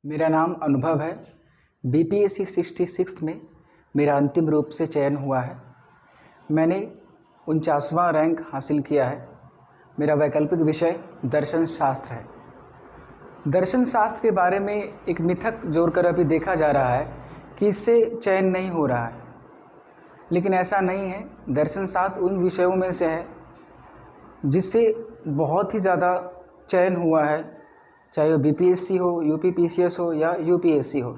मेरा नाम अनुभव है। बीपीएससी 66 में मेरा अंतिम रूप से चयन हुआ है। मैंने 49वां रैंक हासिल किया है। मेरा वैकल्पिक विषय दर्शन शास्त्र है। दर्शन शास्त्र के बारे में एक मिथक जोड़कर अभी देखा जा रहा है कि इससे चयन नहीं हो रहा है, लेकिन ऐसा नहीं है। दर्शन शास्त्र उन विषयों में से है जिससे बहुत ही ज़्यादा चयन हुआ है, चाहे वो बीपीएससी हो, यूपीपीसीएस हो या यूपीएससी हो।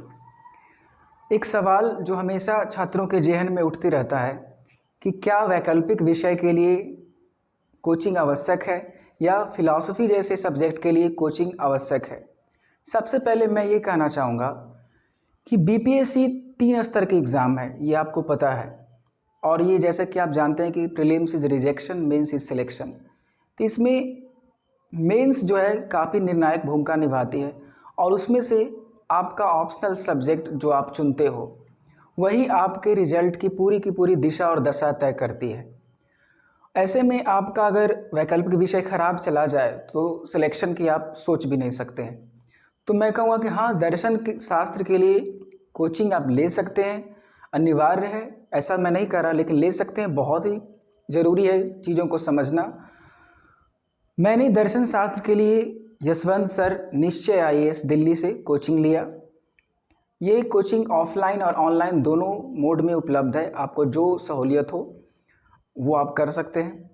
एक सवाल जो हमेशा छात्रों के ज़हन में उठते रहता है कि क्या वैकल्पिक विषय के लिए कोचिंग आवश्यक है या फिलॉसफी जैसे सब्जेक्ट के लिए कोचिंग आवश्यक है। सबसे पहले मैं ये कहना चाहूँगा कि बीपीएससी 3 स्तर के एग्ज़ाम है, ये आपको पता है। और ये जैसे कि आप जानते हैं कि prelims is rejection, mains is selection. तो इसमें मेंस जो है काफ़ी निर्णायक भूमिका निभाती है और उसमें से आपका ऑप्शनल सब्जेक्ट जो आप चुनते हो वही आपके रिजल्ट की पूरी दिशा और दशा तय करती है। ऐसे में आपका अगर वैकल्पिक विषय खराब चला जाए तो सिलेक्शन की आप सोच भी नहीं सकते हैं। तो मैं कहूँगा कि हाँ, दर्शन शास्त्र के लिए कोचिंग आप ले सकते हैं, अनिवार्य है, ऐसा मैं नहीं कर रहा, लेकिन ले सकते हैं। बहुत ही ज़रूरी है चीज़ों को समझना। मैंने दर्शन शास्त्र के लिए यशवंत सर निश्चय आईएएस दिल्ली से कोचिंग लिया। ये कोचिंग ऑफलाइन और ऑनलाइन दोनों मोड में उपलब्ध है। आपको जो सहूलियत हो वो आप कर सकते हैं।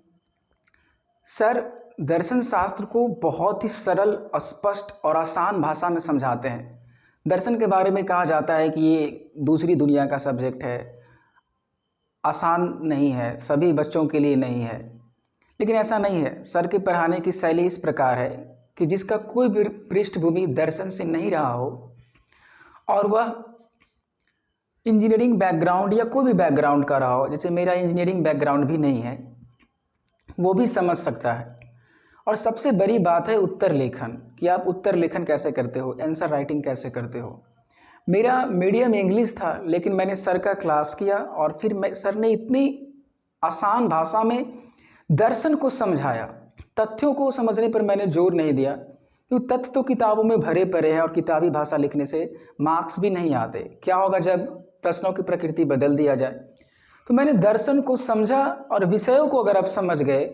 सर दर्शन शास्त्र को बहुत ही सरल, स्पष्ट और आसान भाषा में समझाते हैं। दर्शन के बारे में कहा जाता है कि ये दूसरी दुनिया का सब्जेक्ट है, आसान नहीं है, सभी बच्चों के लिए नहीं है, लेकिन ऐसा नहीं है। सर के पढ़ाने की शैली इस प्रकार है कि जिसका कोई भी पृष्ठभूमि दर्शन से नहीं रहा हो और वह इंजीनियरिंग बैकग्राउंड या कोई भी बैकग्राउंड का रहा हो, जैसे मेरा इंजीनियरिंग बैकग्राउंड भी नहीं है, वो भी समझ सकता है। और सबसे बड़ी बात है उत्तर लेखन, कि आप उत्तर लेखन कैसे करते हो, आंसर राइटिंग कैसे करते हो। मेरा मीडियम इंग्लिश था, लेकिन मैंने सर का क्लास किया और फिर सर ने इतनी आसान भाषा में दर्शन को समझाया। तथ्यों को समझने पर मैंने जोर नहीं दिया, क्योंकि तथ्य तो किताबों में भरे पड़े हैं और किताबी भाषा लिखने से मार्क्स भी नहीं आते। क्या होगा जब प्रश्नों की प्रकृति बदल दिया जाए। तो मैंने दर्शन को समझा और विषयों को अगर आप समझ गए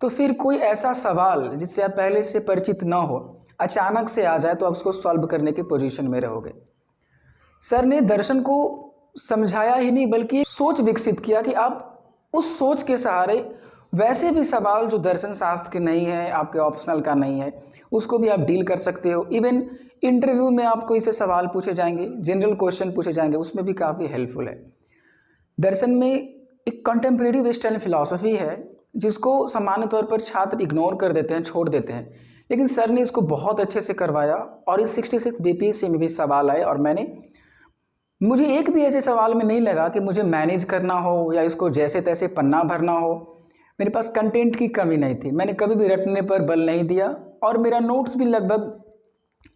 तो फिर कोई ऐसा सवाल जिससे आप पहले से परिचित ना हो, अचानक से आ जाए तो आप उसको सॉल्व करने की पोजीशन में रहोगे। सर ने दर्शन को समझाया ही नहीं, बल्कि सोच विकसित किया कि आप उस सोच के सहारे वैसे भी सवाल जो दर्शन शास्त्र के नहीं है, आपके ऑप्शनल का नहीं है, उसको भी आप डील कर सकते हो। इवन इंटरव्यू में आपको इससे सवाल पूछे जाएंगे, जनरल क्वेश्चन पूछे जाएंगे, उसमें भी काफ़ी हेल्पफुल है। दर्शन में एक कंटेम्प्रेरी वेस्टर्न फिलॉसफी है जिसको सामान्य तौर पर छात्र इग्नोर कर देते हैं, छोड़ देते हैं, लेकिन सर ने इसको बहुत अच्छे से करवाया और इस 66 बीपीएससी में भी सवाल आए और मुझे एक भी ऐसे सवाल में नहीं लगा कि मुझे मैनेज करना हो या इसको जैसे तैसे पन्ना भरना हो। मेरे पास कंटेंट की कमी नहीं थी, मैंने कभी भी रटने पर बल नहीं दिया और मेरा नोट्स भी लगभग,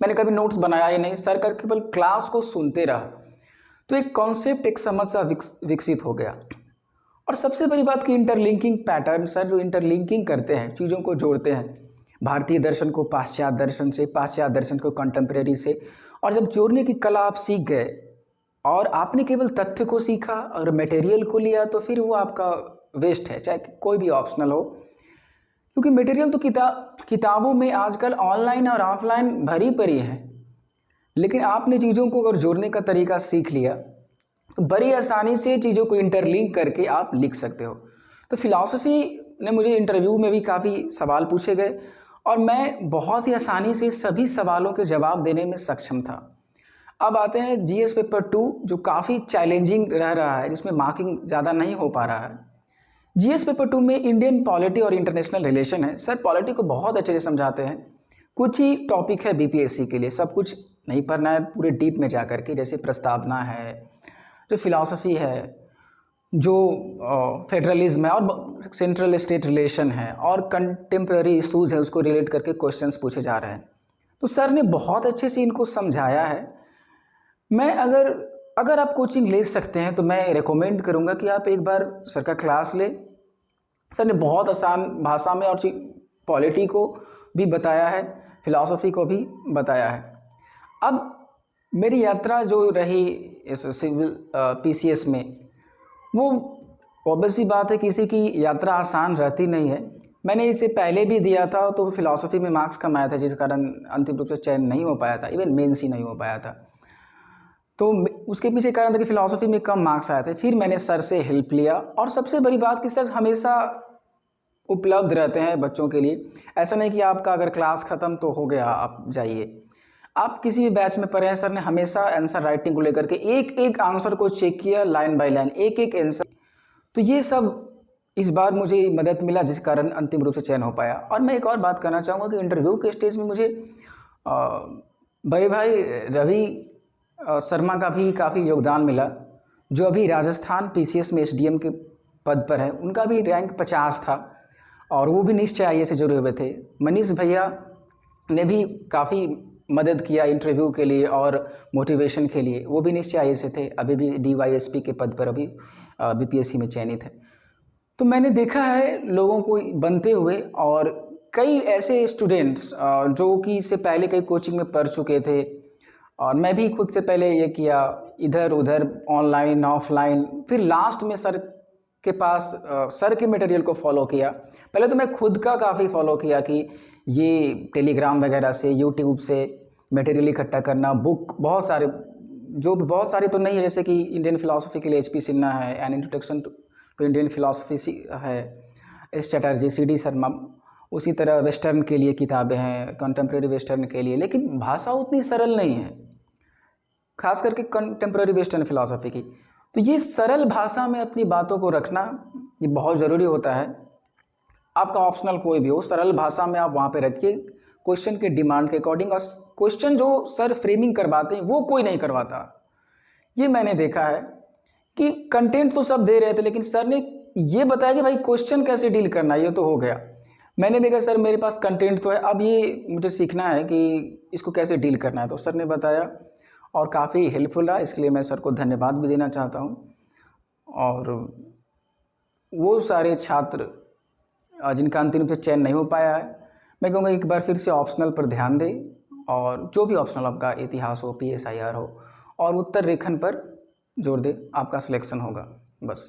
मैंने कभी नोट्स बनाया ही नहीं, सर का केवल क्लास को सुनते रहा। तो एक कॉन्सेप्ट, एक समस्या विकसित हो गया। और सबसे बड़ी बात कि इंटरलिंकिंग पैटर्न, सर जो इंटरलिंकिंग करते हैं, चीज़ों को जोड़ते हैं, भारतीय दर्शन को पाश्चात्य दर्शन से, पाश्चात्य दर्शन को कंटेम्प्रेरी से, और जब जोड़ने की कला आप सीख गए और आपने केवल तथ्य को सीखा और मटेरियल को लिया तो फिर वो आपका वेस्ट है, चाहे कोई भी ऑप्शनल हो। क्योंकि मटेरियल तो किताबों में आजकल ऑनलाइन और ऑफलाइन भरी पड़ी है, लेकिन आपने चीज़ों को अगर जोड़ने का तरीका सीख लिया तो बड़ी आसानी से चीज़ों को इंटरलिंक करके आप लिख सकते हो। तो फिलॉसफी ने मुझे इंटरव्यू में भी काफ़ी सवाल पूछे गए और मैं बहुत ही आसानी से सभी सवालों के जवाब देने में सक्षम था। अब आते हैं जीएस पेपर 2, जो काफ़ी चैलेंजिंग रह रहा है, जिसमें मार्किंग ज़्यादा नहीं हो पा रहा है। जीएस पेपर 2 में इंडियन पॉलिटी और इंटरनेशनल रिलेशन है। सर पॉलिटी को बहुत अच्छे से समझाते हैं। कुछ ही टॉपिक है बीपीएससी के लिए, सब कुछ नहीं पढ़ना है पूरे डीप में जा कर के, जैसे प्रस्तावना है, जो फिलॉसफी है, जो फेडरलिज्म है और सेंट्रल स्टेट रिलेशन है और कंटेम्प्रेरी इशूज़ है, उसको रिलेट करके क्वेश्चंस पूछे जा रहे हैं। तो सर ने बहुत अच्छे से इनको समझाया है। मैं अगर आप कोचिंग ले सकते हैं तो मैं रेकमेंड करूंगा कि आप एक बार सर का क्लास लें। सर ने बहुत आसान भाषा में और पॉलिटी को भी बताया है, फिलॉसफी को भी बताया है। अब मेरी यात्रा जो रही इस सिविल पीसीएस में, वो ऑब्वियस सी बात है, किसी की यात्रा आसान रहती नहीं है। मैंने इसे पहले भी दिया था तो फिलॉसफी में मार्क्स कम आया था, जिस कारण अंतिम रूप से चयन नहीं हो पाया था, इवन मेंस ही नहीं हो पाया था। तो उसके पीछे कारण था कि फिलॉसफी में कम मार्क्स आए थे। फिर मैंने सर से हेल्प लिया, और सबसे बड़ी बात कि सर हमेशा उपलब्ध रहते हैं बच्चों के लिए। ऐसा नहीं कि आपका अगर क्लास ख़त्म तो हो गया आप जाइए, आप किसी भी बैच में पढ़े हैं, सर ने हमेशा आंसर राइटिंग को लेकर के एक एक आंसर को चेक किया, लाइन बाय लाइन, एक एक आंसर। तो ये सब इस बार मुझे मदद मिला, जिस कारण अंतिम रूप से चयन हो पाया। और मैं एक और बात करना चाहूँगा कि इंटरव्यू के स्टेज में मुझे बड़े भाई रवि शर्मा का भी काफ़ी योगदान मिला, जो अभी राजस्थान पीसीएस में एसडीएम के पद पर है। उनका भी रैंक 50 था, और वो भी निश्चय आईएएस से जुड़े हुए थे। मनीष भैया ने भी काफ़ी मदद किया इंटरव्यू के लिए और मोटिवेशन के लिए, वो भी निश्चय आईएएस से थे, अभी भी डीवाईएसपी के पद पर अभी बीपीएससी में चयनित है। तो मैंने देखा है लोगों को बनते हुए, और कई ऐसे स्टूडेंट्स जो कि इससे पहले कई कोचिंग में पढ़ चुके थे, और मैं भी खुद से पहले ये किया, इधर उधर ऑनलाइन ऑफलाइन, फिर लास्ट में सर के पास सर के मटेरियल को फॉलो किया। पहले तो मैं खुद का काफ़ी फॉलो किया कि ये टेलीग्राम वगैरह से, यूट्यूब से मटेरियल इकट्ठा करना, बुक बहुत सारे, जो भी बहुत सारे तो नहीं है, जैसे कि इंडियन फिलॉसफी के लिए एचपी सिन्हा है, an introduction to Indian philosophy है एस चटर्जी, सीडी शर्मा। उसी तरह वेस्टर्न के लिए किताबें हैं, कंटेम्प्रेरी वेस्टर्न के लिए, लेकिन भाषा उतनी सरल नहीं है, खास करके कंटेम्प्रेरी वेस्टर्न फिलॉसफी की। तो ये सरल भाषा में अपनी बातों को रखना ये बहुत ज़रूरी होता है। आपका ऑप्शनल कोई भी हो, सरल भाषा में आप वहाँ पे रखिए, क्वेश्चन के डिमांड के अकॉर्डिंग। और क्वेश्चन जो सर फ्रेमिंग करवाते हैं वो कोई नहीं करवाता। ये मैंने देखा है कि कंटेंट तो सब दे रहे थे, लेकिन सर ने ये बताया कि भाई क्वेश्चन कैसे डील करना है, ये तो हो गया। मैंने देखा सर मेरे पास कंटेंट तो है, अब ये मुझे सीखना है कि इसको कैसे डील करना है। तो सर ने बताया और काफ़ी हेल्पफुल रहा, इसके लिए मैं सर को धन्यवाद भी देना चाहता हूँ। और वो सारे छात्र जिनका अंतिम रूप से चयन नहीं हो पाया है, मैं कहूँगा एक बार फिर से ऑप्शनल पर ध्यान दें, और जो भी ऑप्शनल आपका इतिहास हो, PSIR हो, और उत्तर रेखन पर जोर दें, आपका सिलेक्शन होगा। बस।